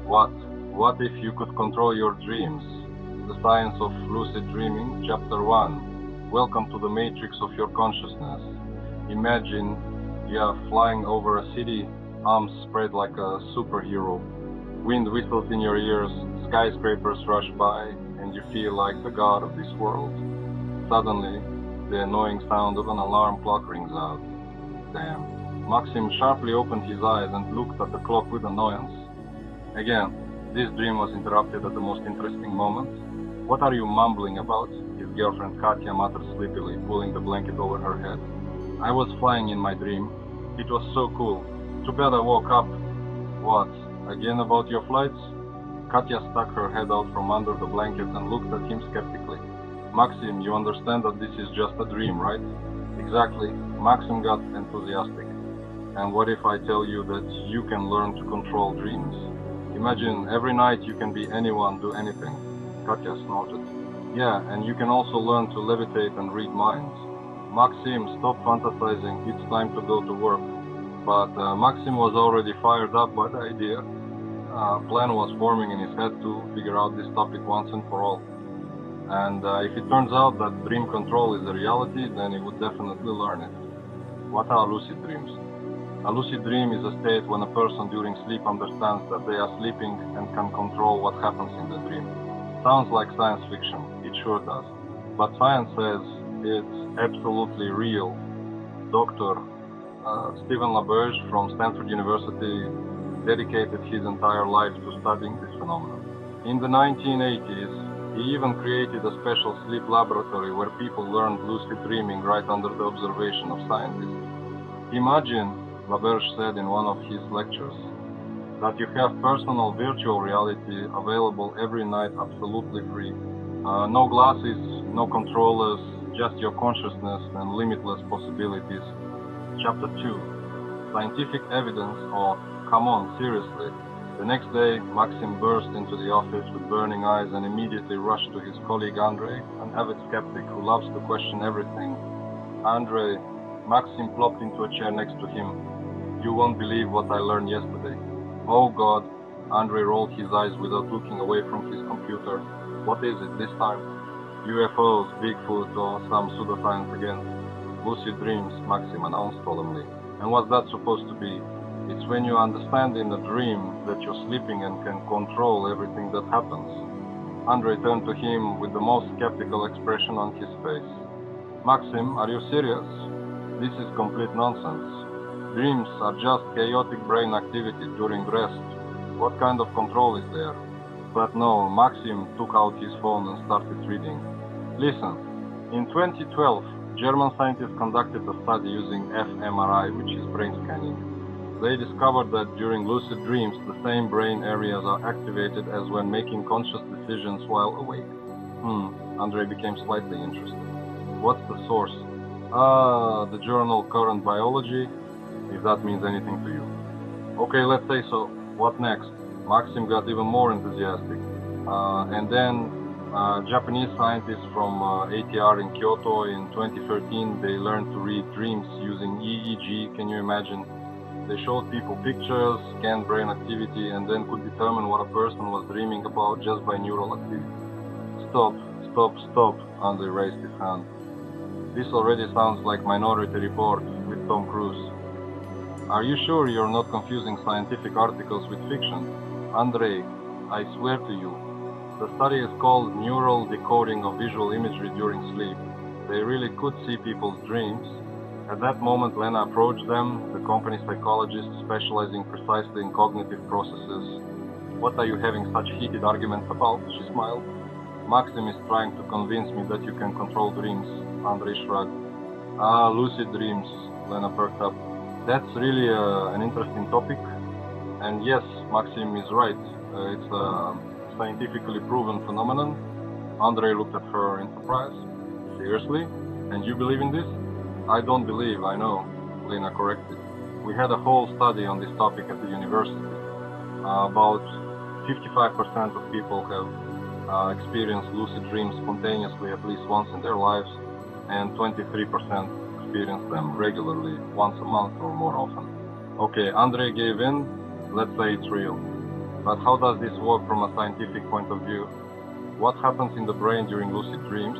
What? What if you could control your dreams? The Science of Lucid Dreaming, Chapter 1. Welcome to the matrix of your consciousness. Imagine you're flying over a city, arms spread like a superhero. Wind whistles in your ears, skyscrapers rush by, and you feel like the god of this world. Suddenly, the annoying sound of an alarm clock rings out. Damn. Maxim sharply opened his eyes and looked at the clock with annoyance. Again, this dream was interrupted at the most interesting moment. What are you mumbling about? His girlfriend Katya muttered sleepily, pulling the blanket over her head. I was flying in my dream. It was so cool. Too bad I woke up. What? Again about your flights? Katya stuck her head out from under the blanket and looked at him skeptically. Maxim, you understand that this is just a dream, right? Exactly. Maxim got enthusiastic. And what if I tell you that you can learn to control dreams? Imagine every night you can be anyone, do anything. Katya snorted. Yeah, and you can also learn to levitate and read minds. Maxim, stop fantasizing. It's time to go to work. But Maxim was already fired up by the idea. A plan was forming in his head to figure out this topic once and for all. And if it turns out that dream control is a reality, then he would definitely learn it. What are lucid dreams? A lucid dream is a state when a person during sleep understands that they are sleeping and can control what happens in the dream. Sounds like science fiction. It sure does. But science says it's absolutely real. Dr. Stephen LaBerge from Stanford University dedicated his entire life to studying this phenomenon. In the 1980s, he even created a special sleep laboratory where people learned lucid dreaming right under the observation of scientists. Imagine, LaBerge said in one of his lectures, that you have personal virtual reality available every night absolutely free. No glasses, no controllers, just your consciousness and limitless possibilities. Chapter 2. Scientific evidence, or come on, seriously. The next day, Maxim burst into the office with burning eyes and immediately rushed to his colleague Andrei, an avid skeptic who loves to question everything. Andrei, Maxim plopped into a chair next to him. You won't believe what I learned yesterday. Oh God, Andrei rolled his eyes without looking away from his computer. What is it this time? UFOs, Bigfoot, or some pseudoscience again? Lucid dreams, Maxim announced solemnly. And what's that supposed to be? It's when you understand in a dream that you're sleeping and can control everything that happens. Andrei turned to him with the most skeptical expression on his face. Maxim, are you serious? This is complete nonsense. Dreams are just chaotic brain activity during rest. What kind of control is there? But no, Maxim took out his phone and started reading. Listen, in 2012, German scientists conducted a study using fMRI, which is brain scanning. They discovered that during lucid dreams, the same brain areas are activated as when making conscious decisions while awake. Andrei became slightly interested. What's the source? The journal Current Biology, if that means anything to you. Okay, let's say so. What next? Maxim got even more enthusiastic. And then Japanese scientists from ATR in Kyoto in 2013, they learned to read dreams using EEG, can you imagine? They showed people pictures, scanned brain activity, and then could determine what a person was dreaming about just by neural activity. Stop, Andrei raised his hand. This already sounds like Minority Report with Tom Cruise. Are you sure you're not confusing scientific articles with fiction? Andrei, I swear to you, the study is called Neural Decoding of Visual Imagery During Sleep. They really could see people's dreams. At that moment, Lena approached them, the company psychologist specializing precisely in cognitive processes. What are you having such heated arguments about? She smiled. Maxim is trying to convince me that you can control dreams. Andrei shrugged. Lucid dreams, Lena perked up. That's really an interesting topic. And yes, Maxim is right. It's a scientifically proven phenomenon. Andrei looked at her in surprise. Seriously? And you believe in this? I don't believe, I know, Lena corrected. We had a whole study on this topic at the university. About 55% of people have experienced lucid dreams spontaneously at least once in their lives, and 23% experience them regularly, once a month or more often. Okay, Andrei gave in. Let's say it's real. But how does this work from a scientific point of view? What happens in the brain during lucid dreams?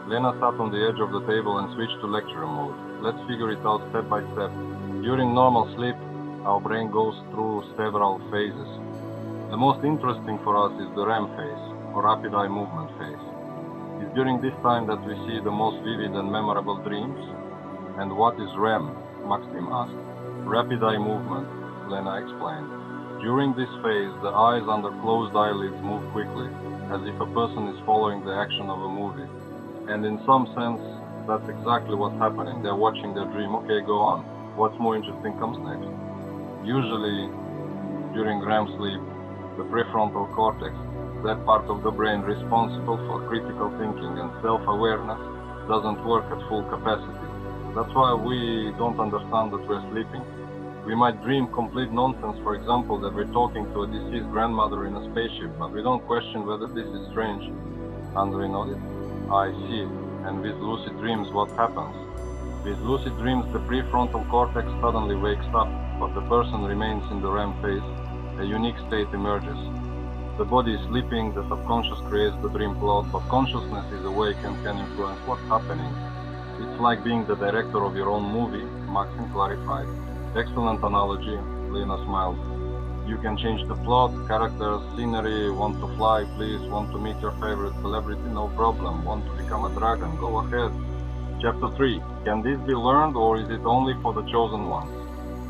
Lena sat on the edge of the table and switched to lecture mode. Let's figure it out step by step. During normal sleep, our brain goes through several phases. The most interesting for us is the REM phase, or rapid eye movement phase. It's during this time that we see the most vivid and memorable dreams. And what is REM? Maxim asked. Rapid eye movement, Lena explained. During this phase, the eyes under closed eyelids move quickly, as if a person is following the action of a movie. And in some sense, that's exactly what's happening. They're watching their dream. Okay, go on. What's more interesting comes next. Usually, during REM sleep, the prefrontal cortex, that part of the brain responsible for critical thinking and self-awareness, doesn't work at full capacity. That's why we don't understand that we're sleeping. We might dream complete nonsense, for example, that we're talking to a deceased grandmother in a spaceship, but we don't question whether this is strange. Andre nodded. I see. And with lucid dreams, what happens? With lucid dreams, the prefrontal cortex suddenly wakes up, but the person remains in the REM phase. A unique state emerges. The body is sleeping, the subconscious creates the dream plot, but consciousness is awake and can influence what's happening. It's like being the director of your own movie, Maxim clarified. Excellent analogy, Lena smiled. You can change the plot, characters, scenery, want to fly, please, want to meet your favorite celebrity, no problem, want to become a dragon, go ahead. Chapter 3. Can this be learned or is it only for the chosen ones?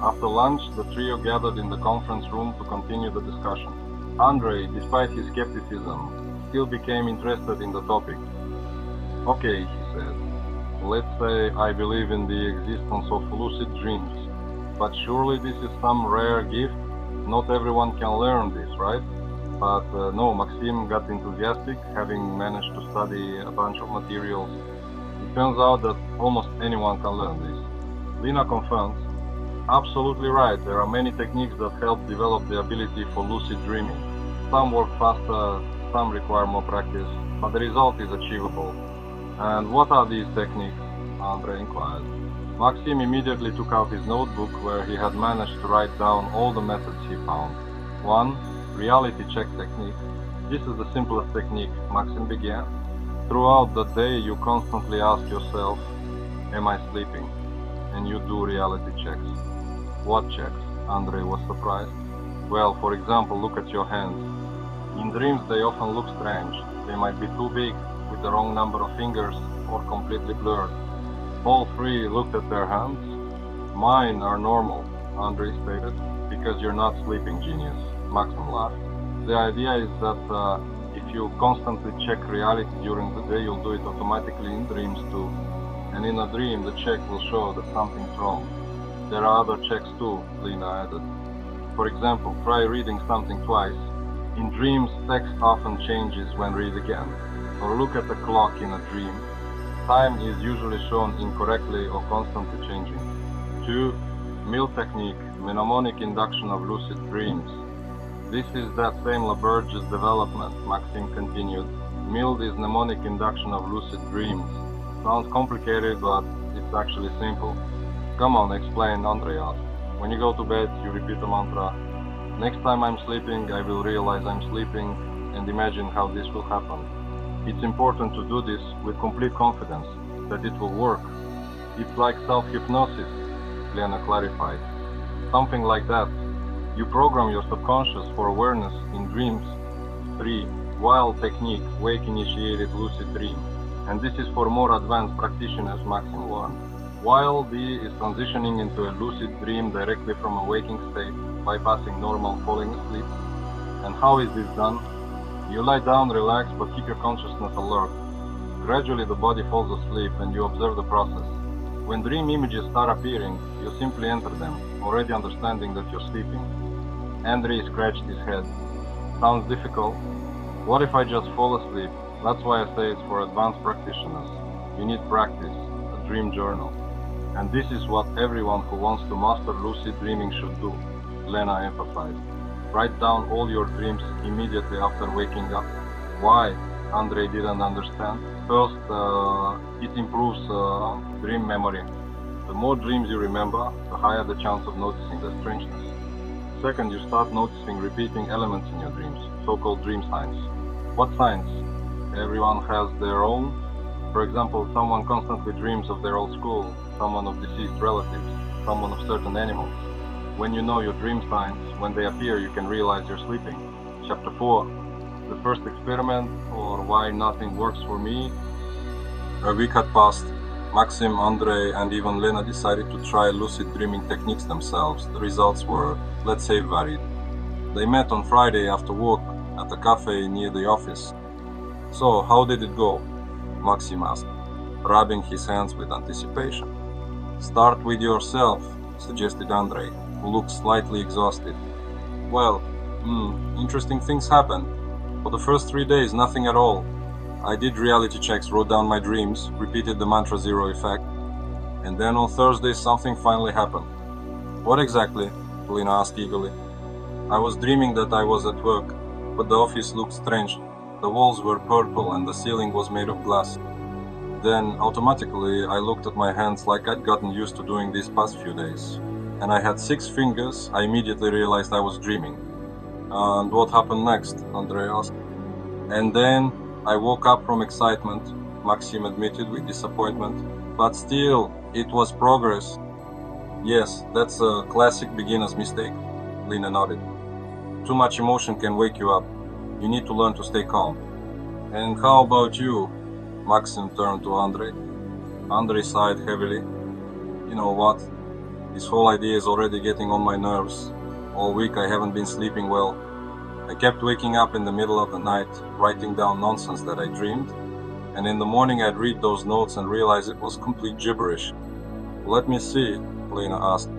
After lunch, the trio gathered in the conference room to continue the discussion. Andre, despite his skepticism, still became interested in the topic. Okay, he said, let's say I believe in the existence of lucid dreams, but surely this is some rare gift? Not everyone can learn this, right? But no, Maxim got enthusiastic, having managed to study a bunch of materials. It turns out that almost anyone can learn this. Lena confirms, absolutely right, there are many techniques that help develop the ability for lucid dreaming. Some work faster, some require more practice, but the result is achievable. And what are these techniques? Andre inquired. Maxim immediately took out his notebook where he had managed to write down all the methods he found. 1. Reality check technique. This is the simplest technique, Maxim began. Throughout the day you constantly ask yourself, am I sleeping? And you do reality checks. What checks? Andre was surprised. Well, for example, look at your hands. In dreams they often look strange. They might be too big, with the wrong number of fingers, or completely blurred. All three looked at their hands. Mine are normal, Andre stated, because you're not sleeping, genius. Maxim laughed. The idea is that if you constantly check reality during the day, you'll do it automatically in dreams too. And in a dream, the check will show that something's wrong. There are other checks too, Lena added. For example, try reading something twice. In dreams, text often changes when read again. Or look at the clock in a dream. Time is usually shown incorrectly or constantly changing. 2. Mill technique, mnemonic induction of lucid dreams. This is that same Laberge's development, Maxim continued. Mill is mnemonic induction of lucid dreams. Sounds complicated, but it's actually simple. Come on, explain, Andre asked. When you go to bed, you repeat a mantra. Next time I'm sleeping, I will realize I'm sleeping, and imagine how this will happen. It's important to do this with complete confidence that it will work. It's like self-hypnosis, Lena clarified. Something like that. You program your subconscious for awareness in dreams. 3. Wild technique, wake-initiated lucid dream. And this is for more advanced practitioners, Maxim warned. Wild is transitioning into a lucid dream directly from a waking state, bypassing normal falling asleep. And how is this done? You lie down, relax, but keep your consciousness alert. Gradually the body falls asleep and you observe the process. When dream images start appearing, you simply enter them, already understanding that you're sleeping. Andre scratched his head. Sounds difficult. What if I just fall asleep? That's why I say it's for advanced practitioners. You need practice, a dream journal. And this is what everyone who wants to master lucid dreaming should do, Lena emphasized. Write down all your dreams immediately after waking up. Why? Andre didn't understand. First, it improves dream memory. The more dreams you remember, the higher the chance of noticing the strangeness. Second, you start noticing repeating elements in your dreams, so-called dream signs. What signs? Everyone has their own. For example, someone constantly dreams of their old school, someone of deceased relatives, someone of certain animals. When you know your dream signs, when they appear, you can realize you're sleeping. Chapter 4. The first experiment, or why nothing works for me. A week had passed. Maxim, Andrei, and even Lena decided to try lucid dreaming techniques themselves. The results were, let's say, varied. They met on Friday after work at a cafe near the office. So, how did it go? Maxim asked, rubbing his hands with anticipation. Start with yourself, suggested Andrei, who looked slightly exhausted. Well, interesting things happened. For the first 3 days, nothing at all. I did reality checks, wrote down my dreams, repeated the mantra zero effect, and then on Thursday something finally happened. What exactly? Lena asked eagerly. I was dreaming that I was at work, but the office looked strange. The walls were purple and the ceiling was made of glass. Then, automatically, I looked at my hands like I'd gotten used to doing these past few days. And I had 6 fingers. I immediately realized I was dreaming. And what happened next? Andrei asked. And then I woke up from excitement, Maxim admitted with disappointment. But still, it was progress. Yes, that's a classic beginner's mistake, Lena nodded. Too much emotion can wake you up. You need to learn to stay calm. And how about you? Maxim turned to Andrei. Andrei sighed heavily. You know what? This whole idea is already getting on my nerves. All week I haven't been sleeping well. I kept waking up in the middle of the night, writing down nonsense that I dreamed, and in the morning I'd read those notes and realize it was complete gibberish. Let me see, Lena asked.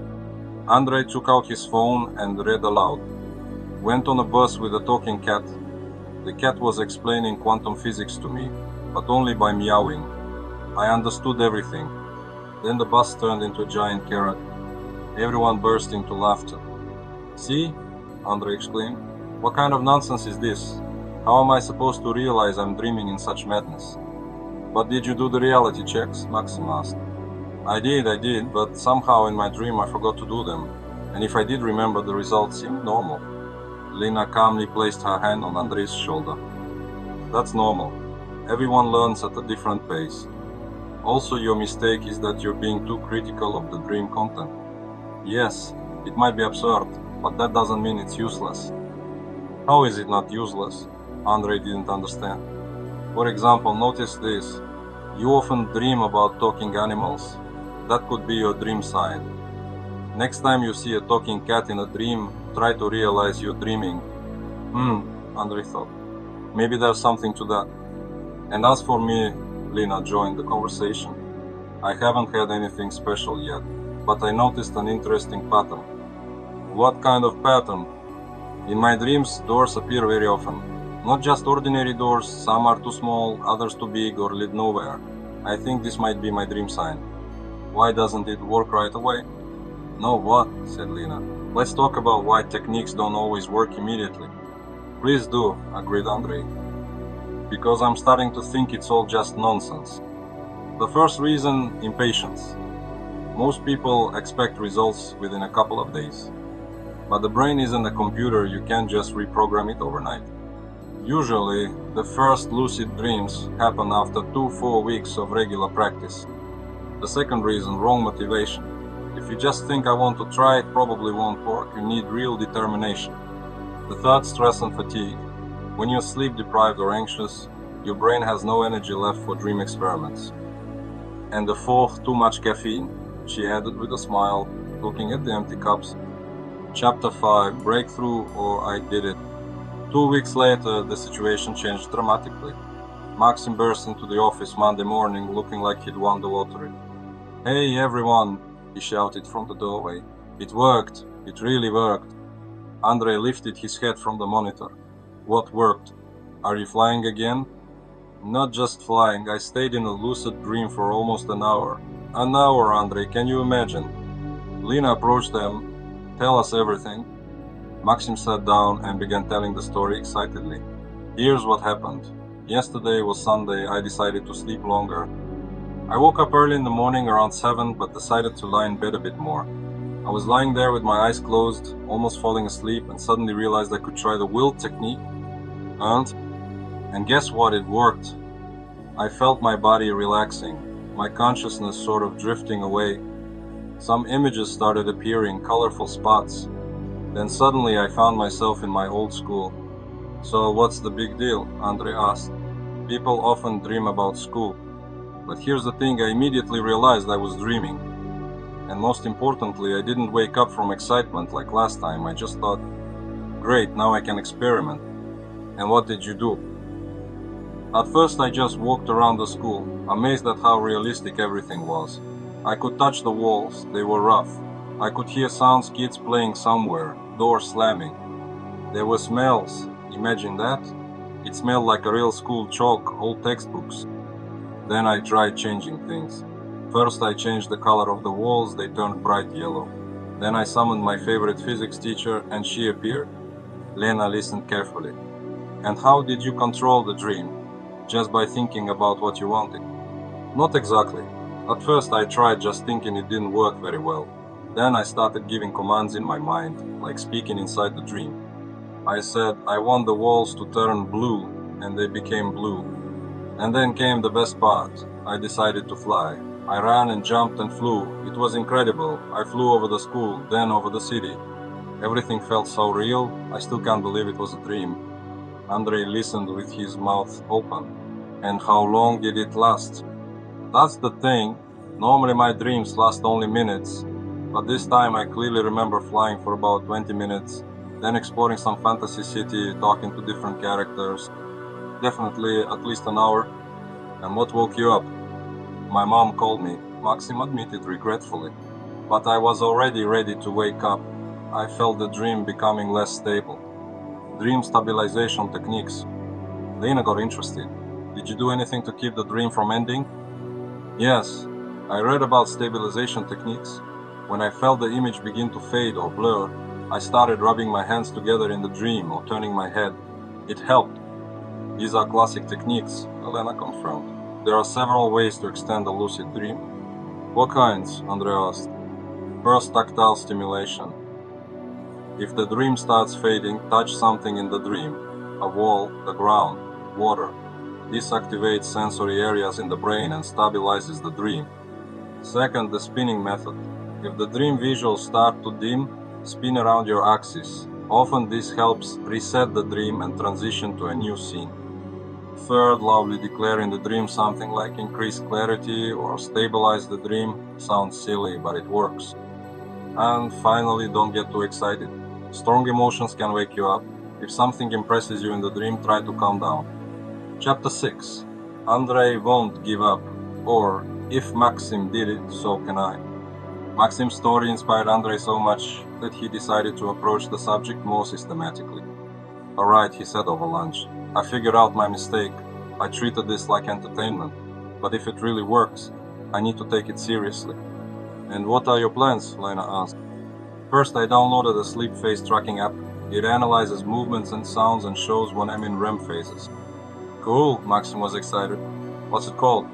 Andrei took out his phone and read aloud. Went on a bus with a talking cat. The cat was explaining quantum physics to me, but only by meowing. I understood everything. Then the bus turned into a giant carrot. Everyone burst into laughter. See? Andrei exclaimed. What kind of nonsense is this? How am I supposed to realize I'm dreaming in such madness? But did you do the reality checks? Maxim asked. I did, but somehow in my dream I forgot to do them. And if I did remember, the results seemed normal. Lena calmly placed her hand on Andrei's shoulder. That's normal. Everyone learns at a different pace. Also, your mistake is that you're being too critical of the dream content. Yes, it might be absurd, but that doesn't mean it's useless. How is it not useless? Andrei didn't understand. For example, notice this. You often dream about talking animals. That could be your dream sign. Next time you see a talking cat in a dream, try to realize you're dreaming. Andrei thought. Maybe there's something to that. And as for me, Lena joined the conversation. I haven't had anything special yet, but I noticed an interesting pattern. What kind of pattern? In my dreams, doors appear very often. Not just ordinary doors, some are too small, others too big or lead nowhere. I think this might be my dream sign. Why doesn't it work right away? No, what? Said Lena. Let's talk about why techniques don't always work immediately. Please do, agreed Andrei. Because I'm starting to think it's all just nonsense. The first reason, impatience. Most people expect results within a couple of days. But the brain isn't a computer, you can't just reprogram it overnight. Usually, the first lucid dreams happen after 2-4 weeks of regular practice. The second reason, wrong motivation. If you just think I want to try, it probably won't work. You need real determination. The third, stress and fatigue. When you're sleep deprived or anxious, your brain has no energy left for dream experiments. And the fourth, too much caffeine, she added with a smile, looking at the empty cups. Chapter 5, Breakthrough or I Did It. 2 weeks later, the situation changed dramatically. Maxim burst into the office Monday morning looking like he'd won the lottery. Hey everyone, he shouted from the doorway. It worked. It really worked. Andrei lifted his head from the monitor. What worked? Are you flying again? Not just flying, I stayed in a lucid dream for almost an hour. An hour, Andrei, can you imagine? Lena approached them. Tell us everything. Maxim sat down and began telling the story excitedly. Here's what happened. Yesterday was Sunday, I decided to sleep longer. I woke up early in the morning around 7, but decided to lie in bed a bit more. I was lying there with my eyes closed, almost falling asleep, and suddenly realized I could try the will technique. And guess what? It worked. I felt my body relaxing, my consciousness sort of drifting away. Some images started appearing, colorful spots. Then suddenly I found myself in my old school. So what's the big deal? Andre asked. People often dream about school. But here's the thing, I immediately realized I was dreaming. And most importantly, I didn't wake up from excitement like last time. I just thought, great, now I can experiment. And what did you do? At first I just walked around the school, amazed at how realistic everything was. I could touch the walls, they were rough. I could hear sounds, kids playing somewhere, doors slamming. There were smells, imagine that? It smelled like a real school chalk, old textbooks. Then I tried changing things. First I changed the color of the walls, they turned bright yellow. Then I summoned my favorite physics teacher and she appeared. Lena listened carefully. And how did you control the dream? Just by thinking about what you wanted? Not exactly. At first I tried just thinking, it didn't work very well. Then I started giving commands in my mind, like speaking inside the dream. I said, I want the walls to turn blue, and they became blue. And then came the best part. I decided to fly. I ran and jumped and flew. It was incredible. I flew over the school, then over the city. Everything felt so real, I still can't believe it was a dream. Andrei listened with his mouth open. And how long did it last? That's the thing. Normally my dreams last only minutes, but this time I clearly remember flying for about 20 minutes, then exploring some fantasy city, talking to different characters. Definitely at least an hour. And what woke you up? My mom called me, Maxim admitted regretfully. But I was already ready to wake up. I felt the dream becoming less stable. Dream stabilization techniques. Lena got interested. Did you do anything to keep the dream from ending? Yes, I read about stabilization techniques. When I felt the image begin to fade or blur, I started rubbing my hands together in the dream or turning my head. It helped. These are classic techniques, Elena confirmed. There are several ways to extend a lucid dream. What kinds? Andre asked. First, tactile stimulation. If the dream starts fading, touch something in the dream. A wall, the ground, water. This activates sensory areas in the brain and stabilizes the dream. Second, the spinning method. If the dream visuals start to dim, spin around your axis. Often this helps reset the dream and transition to a new scene. Third, loudly declare in the dream something like increase clarity or stabilize the dream. Sounds silly, but it works. And finally, don't get too excited. Strong emotions can wake you up. If something impresses you in the dream, try to calm down. Chapter 6. Andrei won't give up, or if Maxim did it, so can I. Maxim's story inspired Andrei so much that he decided to approach the subject more systematically. Alright, he said over lunch, I figured out my mistake. I treated this like entertainment, but if it really works, I need to take it seriously. And what are your plans? Lena asked. First, I downloaded a sleep phase tracking app. It analyzes movements and sounds and shows when I'm in REM phases. Cool, Maxim was excited. What's it called?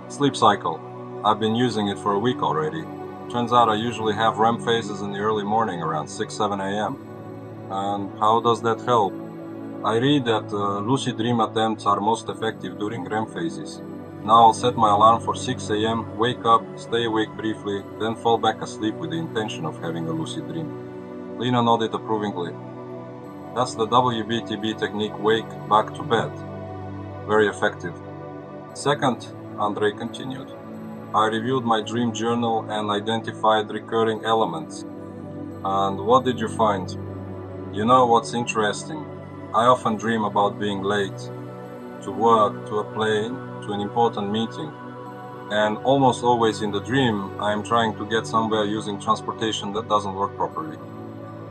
Sleep Cycle. I've been using it for a week already. Turns out I usually have REM phases in the early morning around 6-7 a.m. And how does that help? I read that lucid dream attempts are most effective during REM phases. Now I'll set my alarm for 6 a.m., wake up, stay awake briefly, then fall back asleep with the intention of having a lucid dream. Lena nodded approvingly. That's the WBTB technique, wake, back to bed. Very effective. Second, Andrei continued, I reviewed my dream journal and identified recurring elements. And what did you find? You know what's interesting? I often dream about being late to work, to a plane, to an important meeting. And almost always in the dream, I am trying to get somewhere using transportation that doesn't work properly.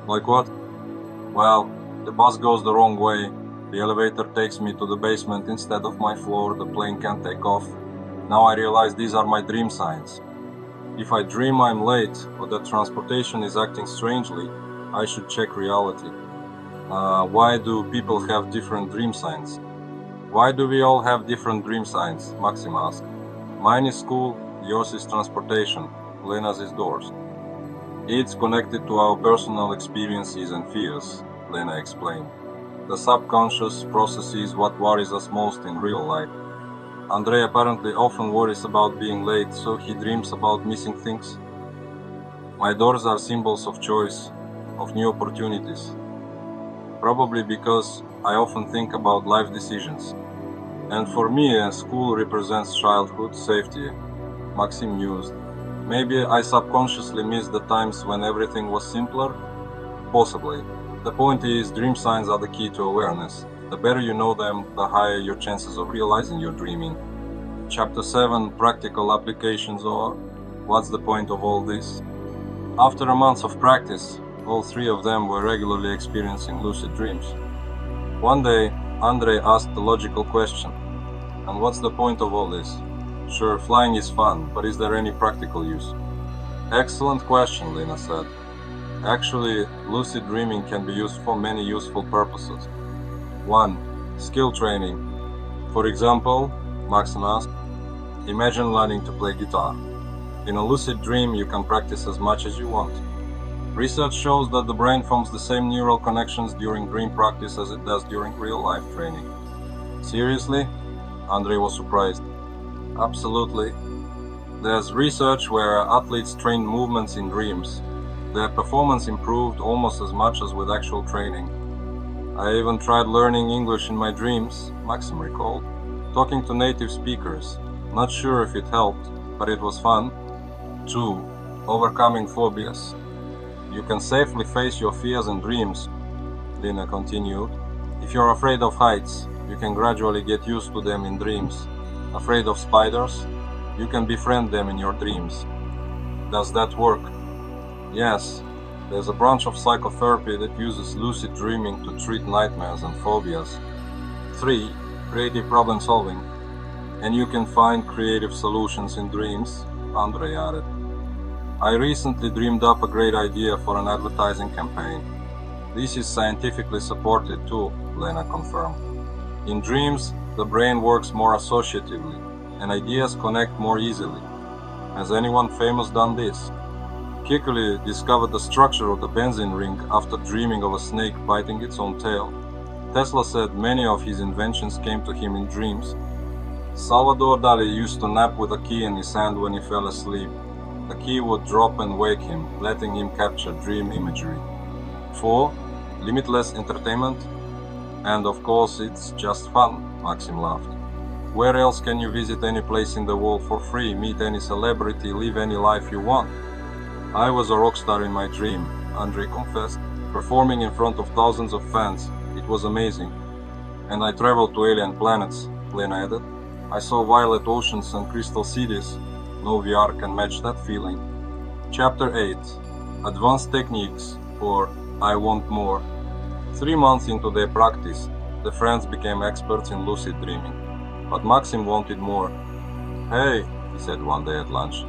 Like what? Well, the bus goes the wrong way, the elevator takes me to the basement instead of my floor, the plane can't take off. Now I realize these are my dream signs. If I dream I'm late or that transportation is acting strangely, I should check reality. Why do people have different dream signs? Why do we all have different dream signs? Maxim asked. Mine is school, yours is transportation, Lena's is doors. It's connected to our personal experiences and fears, Lena explained. The subconscious processes what worries us most in real life. Andrei apparently often worries about being late, so he dreams about missing things. My doors are symbols of choice, of new opportunities. Probably because I often think about life decisions. And for me, school represents childhood, safety. Maxim mused. Maybe I subconsciously missed the times when everything was simpler? Possibly. The point is, dream signs are the key to awareness. The better you know them, the higher your chances of realizing your dreaming. Chapter 7, Practical Applications, or what's the point of all this? After a month of practice, all three of them were regularly experiencing lucid dreams. One day, Andrei asked the logical question, and what's the point of all this? Sure, flying is fun, but is there any practical use? Excellent question, Lena said. Actually, lucid dreaming can be used for many useful purposes. 1. Skill training. For example, Maxim asked, imagine learning to play guitar. In a lucid dream, you can practice as much as you want. Research shows that the brain forms the same neural connections during dream practice as it does during real-life training. Seriously? Andrei was surprised. Absolutely. There's research where athletes trained movements in dreams. Their performance improved almost as much as with actual training. I even tried learning English in my dreams, Maxim recalled, talking to native speakers. Not sure if it helped, but it was fun. 2. Overcoming phobias. You can safely face your fears and dreams, Lena continued. If you're afraid of heights, you can gradually get used to them in dreams. Afraid of spiders? You can befriend them in your dreams. Does that work? Yes. There's a branch of psychotherapy that uses lucid dreaming to treat nightmares and phobias. 3. Creative problem solving. And you can find creative solutions in dreams, Andrei added. I recently dreamed up a great idea for an advertising campaign. This is scientifically supported too, Lena confirmed. In dreams, the brain works more associatively, and ideas connect more easily. Has anyone famous done this? Kikuli discovered the structure of the benzene ring after dreaming of a snake biting its own tail. Tesla said many of his inventions came to him in dreams. Salvador Dali used to nap with a key in his hand when he fell asleep. The key would drop and wake him, letting him capture dream imagery. 4. Limitless entertainment. And of course, it's just fun, Maxim laughed. Where else can you visit any place in the world for free, meet any celebrity, live any life you want? I was a rock star in my dream, Andrei confessed, performing in front of thousands of fans. It was amazing. And I traveled to alien planets, Lena added. I saw violet oceans and crystal cities. No VR can match that feeling. Chapter 8. Advanced Techniques, or I Want More. 3 months into their practice, the friends became experts in lucid dreaming. But Maxim wanted more. Hey, he said one day at lunch.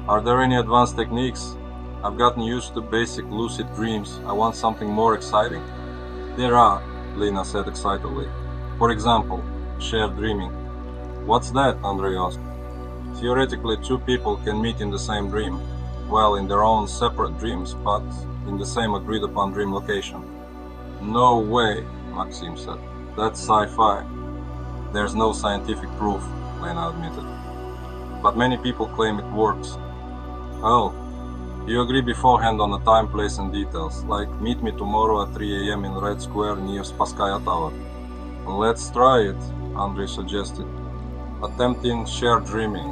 Are there any advanced techniques? I've gotten used to basic lucid dreams. I want something more exciting. There are, Lena said excitedly. For example, shared dreaming. What's that? Andrei asked. Theoretically, 2 people can meet in the same dream. Well, in their own separate dreams, but in the same agreed upon dream location. No way, Maxim said. That's sci-fi. There's no scientific proof, Lena admitted. But many people claim it works. Oh, you agree beforehand on the time, place and details, like meet me tomorrow at 3 a.m. in Red Square near Spasskaya Tower. Let's try it, Andrei suggested. Attempting shared dreaming.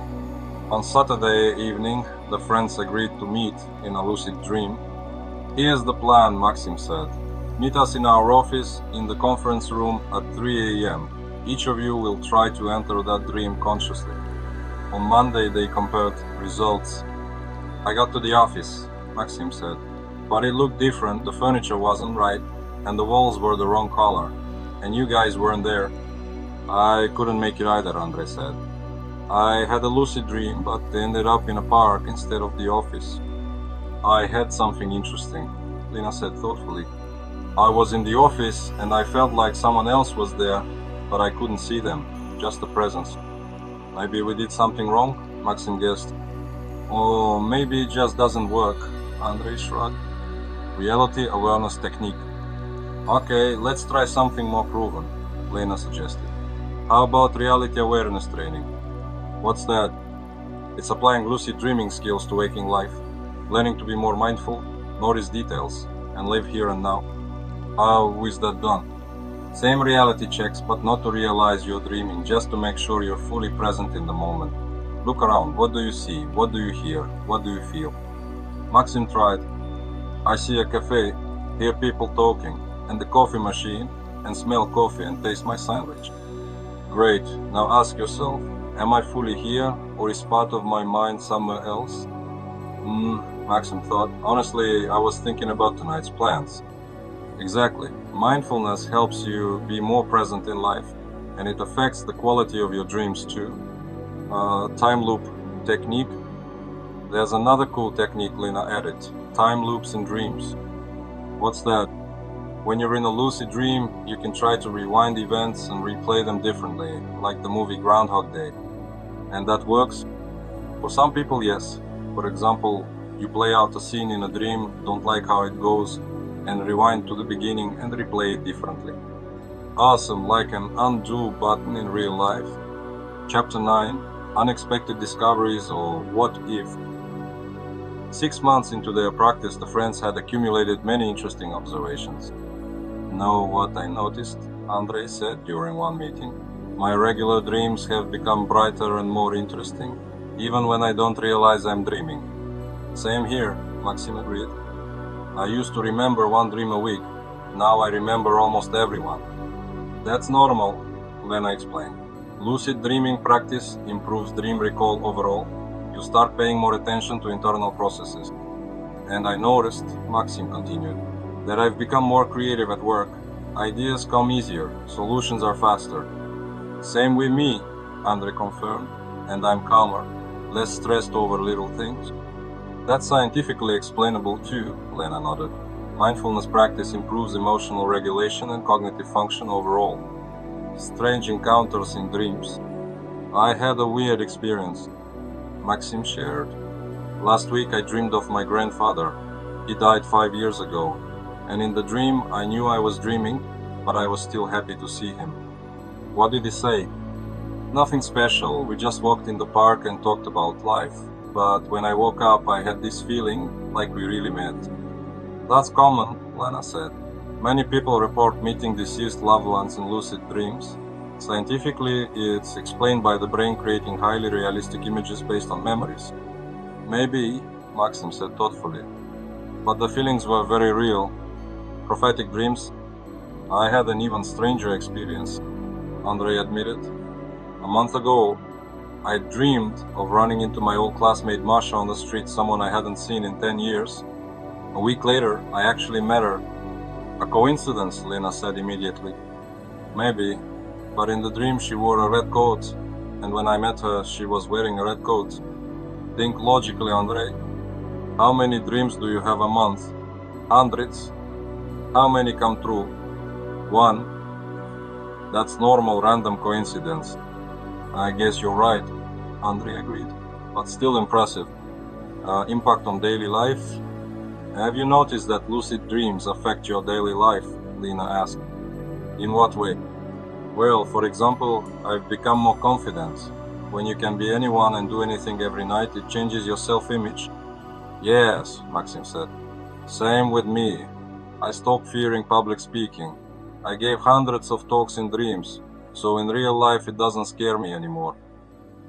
On Saturday evening, the friends agreed to meet in a lucid dream. Here's the plan, Maxim said. Meet us in our office in the conference room at 3 a.m. Each of you will try to enter that dream consciously. On Monday, they compared results. I got to the office, Maxim said, but it looked different. The furniture wasn't right, and the walls were the wrong color, and you guys weren't there. I couldn't make it either, Andrei said. I had a lucid dream, but ended up in a park instead of the office. I had something interesting, Lena said thoughtfully. I was in the office, and I felt like someone else was there, but I couldn't see them, just a presence. Maybe we did something wrong, Maxim guessed. Or maybe it just doesn't work, Andrei shrugged. Reality awareness technique. Okay, let's try something more proven, Lena suggested. How about reality awareness training? What's that? It's applying lucid dreaming skills to waking life, learning to be more mindful, notice details, and live here and now. How is that done? Same reality checks, but not to realize you're dreaming, just to make sure you're fully present in the moment. Look around. What do you see? What do you hear? What do you feel? Maxim tried. I see a cafe, hear people talking, and the coffee machine, and smell coffee and taste my sandwich. Great. Now ask yourself, am I fully here, or is part of my mind somewhere else? Maxim thought. Honestly, I was thinking about tonight's plans. Exactly. Mindfulness helps you be more present in life, and it affects the quality of your dreams too. Time loop technique. There's another cool technique Lena added. Time loops in dreams. What's that? When you're in a lucid dream, you can try to rewind events and replay them differently, like the movie Groundhog Day. And that works? For some people, yes. For example, you play out a scene in a dream, don't like how it goes, and rewind to the beginning and replay it differently. Awesome, like an undo button in real life. Chapter 9, Unexpected Discoveries or What If. 6 months into their practice, the friends had accumulated many interesting observations. Know what I noticed? Andrei said during one meeting. My regular dreams have become brighter and more interesting, even when I don't realize I'm dreaming. Same here, Maxim agreed. I used to remember one dream a week. Now I remember almost every one. That's normal, Lena explained. Lucid dreaming practice improves dream recall overall. You start paying more attention to internal processes. And I noticed, Maxim continued, that I've become more creative at work. Ideas come easier, solutions are faster. Same with me, Andrei confirmed, and I'm calmer, less stressed over little things. That's scientifically explainable too, Lena nodded. Mindfulness practice improves emotional regulation and cognitive function overall. Strange encounters in dreams. I had a weird experience, Maxim shared. Last week I dreamed of my grandfather. He died 5 years ago, and in the dream I knew I was dreaming, but I was still happy to see him. What did he say? Nothing special, we just walked in the park and talked about life, but when I woke up I had this feeling like we really met. That's common, Lena said. Many people report meeting deceased loved ones in lucid dreams. Scientifically, it's explained by the brain creating highly realistic images based on memories. Maybe, Maxim said thoughtfully, but the feelings were very real. Prophetic dreams? I had an even stranger experience, Andrei admitted. A month ago, I dreamed of running into my old classmate Masha on the street, someone I hadn't seen in 10 years. A week later, I actually met her. A coincidence, Lena said immediately. Maybe, but in the dream she wore a red coat, and when I met her, she was wearing a red coat. Think logically, Andrei. How many dreams do you have a month? Hundreds. How many come true? One. That's normal random coincidence. I guess you're right, Andrei agreed, but still impressive. Impact on daily life? Have you noticed that lucid dreams affect your daily life? Lena asked. In what way? Well, for example, I've become more confident. When you can be anyone and do anything every night, it changes your self-image. Yes, Maxim said. Same with me. I stopped fearing public speaking. I gave hundreds of talks in dreams, so in real life it doesn't scare me anymore.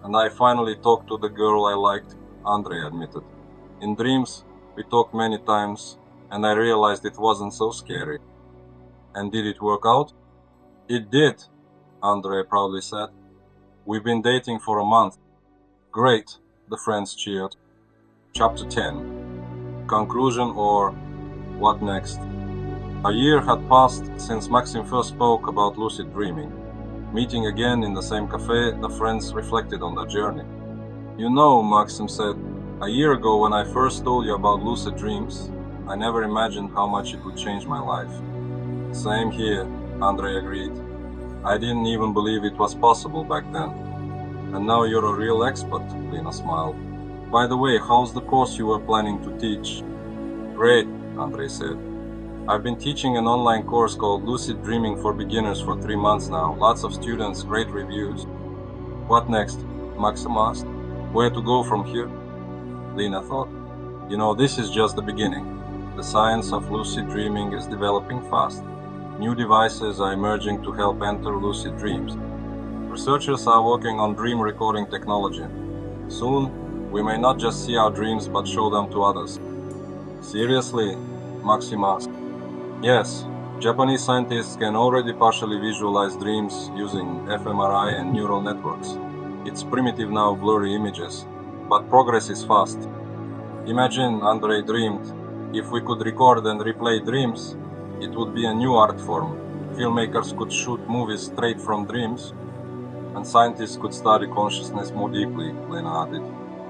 And I finally talked to the girl I liked, Andrei admitted. In dreams, we talked many times, and I realized it wasn't so scary. And did it work out? It did, Andrei proudly said. We've been dating for a month. Great, the friends cheered. Chapter 10. Conclusion or what next? A year had passed since Maxim first spoke about lucid dreaming. Meeting again in the same cafe, the friends reflected on their journey. You know, Maxim said, a year ago when I first told you about lucid dreams, I never imagined how much it would change my life. Same here, Andrei agreed. I didn't even believe it was possible back then. And now you're a real expert, Lena smiled. By the way, how's the course you were planning to teach? Great, Andre said. I've been teaching an online course called Lucid Dreaming for Beginners for 3 months now. Lots of students, great reviews. What next? Maxim asked. Where to go from here? Lena thought. This is just the beginning. The science of lucid dreaming is developing fast. New devices are emerging to help enter lucid dreams. Researchers are working on dream recording technology. Soon, we may not just see our dreams but show them to others. Seriously? Maxim asked. Yes, Japanese scientists can already partially visualize dreams using fMRI and neural networks. It's primitive now, blurry images, but progress is fast. Imagine, Andre dreamed, if we could record and replay dreams, it would be a new art form. Filmmakers could shoot movies straight from dreams, and scientists could study consciousness more deeply, Lena added,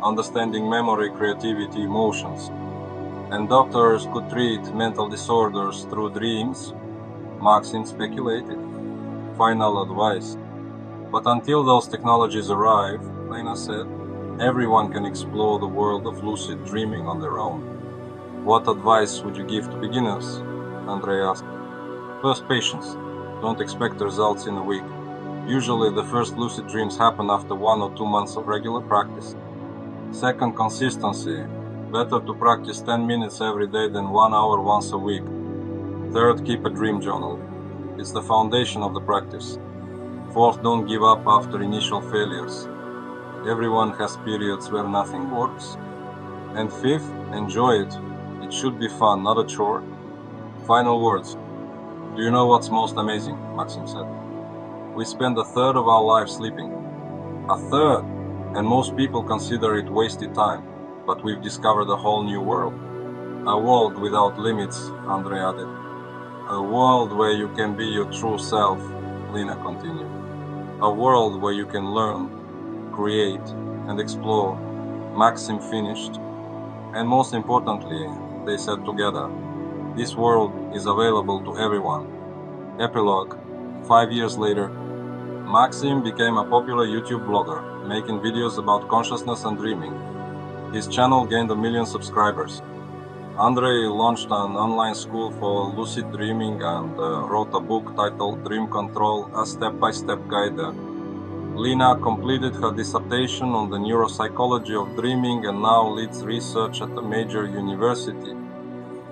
understanding memory, creativity, emotions. And doctors could treat mental disorders through dreams, Maxim speculated. Final advice. But until those technologies arrive, Lena said, everyone can explore the world of lucid dreaming on their own. What advice would you give to beginners? Andre asked. First, patience. Don't expect results in a week. Usually the first lucid dreams happen after 1 or 2 months of regular practice. Second, consistency. Better to practice 10 minutes every day than 1 hour once a week. Third, keep a dream journal. It's the foundation of the practice. Fourth, don't give up after initial failures. Everyone has periods where nothing works. And fifth, enjoy it. It should be fun, not a chore. Final words. Do you know what's most amazing? Maxim said. We spend a third of our life sleeping. A third! And most people consider it wasted time. But we've discovered a whole new world. A world without limits, Andre added. A world where you can be your true self, Lena continued. A world where you can learn, create, and explore, Maxim finished. And most importantly, they said together, this world is available to everyone. Epilogue. 5 years later, Maxim became a popular YouTube blogger, making videos about consciousness and dreaming. His channel gained 1 million subscribers. Andre launched an online school for lucid dreaming and wrote a book titled Dream Control, a step-by-step guide. Lena completed her dissertation on the neuropsychology of dreaming and now leads research at a major university.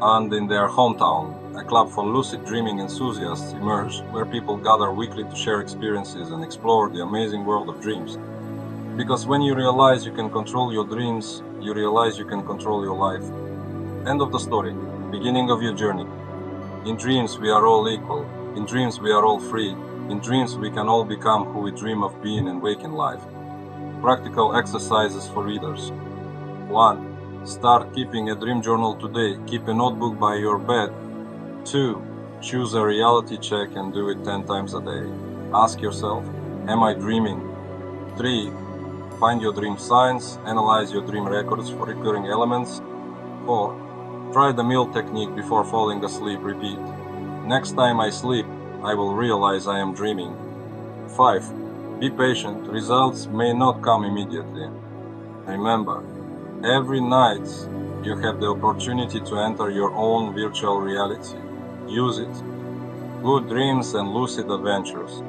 And in their hometown, a club for lucid dreaming enthusiasts emerged, where people gather weekly to share experiences and explore the amazing world of dreams. Because when you realize you can control your dreams, you realize you can control your life. End of the story. Beginning of your journey. In dreams, we are all equal. In dreams, we are all free. In dreams, we can all become who we dream of being and wake in life. Practical exercises for readers. 1. Start keeping a dream journal today. Keep a notebook by your bed. 2. Choose a reality check and do it 10 times a day. Ask yourself, am I dreaming? 3. Find your dream signs. Analyze your dream records for recurring elements. 4. Try the meal technique before falling asleep. Repeat. Next time I sleep, I will realize I am dreaming. 5. Be patient. Results may not come immediately. Remember, every night you have the opportunity to enter your own virtual reality. Use it. Good dreams and lucid adventures.